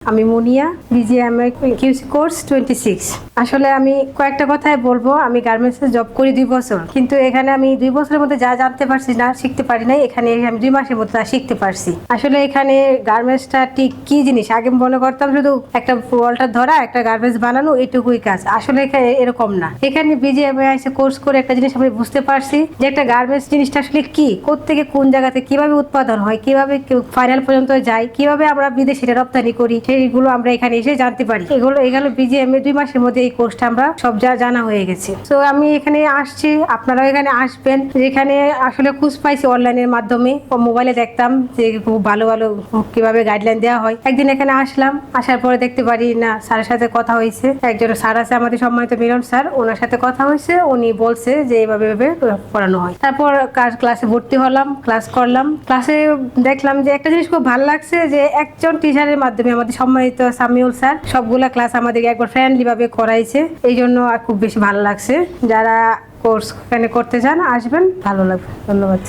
আমি মুনিয়া, BGMA QC course 26। আসলে আমি কয়েকটা কথাই বলবো। আমি গার্মেন্টসে জব করি 2 বছর, কিন্তু এখানে আমি 2 বছরের মধ্যে যা জানতে পারছি না, শিখতে পারি নাই, এখানে আমি 2 মাসের মধ্যে তা শিখতে পারছি। আসলে এখানে গার্মেন্টসটা ঠিক কি জিনিস আগে মনে করতাম শুধু একটা ওয়ালটার ধরা, একটা গার্মেন্টস বানানো, এটুকুই কাজ। আসলে এখানে এরকম না। এখানে বিজিএমএ এসে কোর্স করে একটা জিনিস আমি বুঝতে পারছি যে একটা গার্মেন্টস জিনিসটা আসলে কি, কোত্থেকে কোন জায়গাতে কিভাবে উৎপাদন হয়, কিভাবে ফাইনাল পর্যন্ত যায়, কিভাবে আমরা বিদেশে রপ্তানি করি, সেইগুলো আমরা এখানে এসে জানতে পারি। এগুলো বিজিএমএ 2 মাসের মধ্যে এই কোর্সটা আমরা সব জানা হয়ে গেছে। তো আমি এখানে আসছি, আপনারাও এখানে আসবেন। এখানে আসলে খোঁজ পাইছি অনলাইনের মাধ্যমে, মোবাইলে দেখতাম যে খুব ভালো ভালো কিভাবে গাইডলাইন দেওয়া হয়। একদিন এখানে আসলাম, আসার পরে দেখতে পারি না, স্যারের সাথে কথা হয়েছে। একজন স্যার আছে আমাদের সম্মানিত মিলন স্যার, ওনার সাথে কথা হয়েছে। উনি বলছে যে এইভাবে পড়ানো হয়। তারপর ক্লাসে ভর্তি হলাম, ক্লাস করলাম। ক্লাসে দেখলাম যে একটা জিনিস খুব ভালো লাগছে যে একজন টিচারের মাধ্যমে আমাদের সম্মানিত সামিউল স্যার সবগুলা ক্লাস আমাদেরকে একবার ফ্রেন্ডলি ভাবে করাইছে। এই জন্য খুব বেশি ভালো লাগছে। যারা কোর্স এখানে করতে চান আসবেন, ভালো লাগবে। ধন্যবাদ।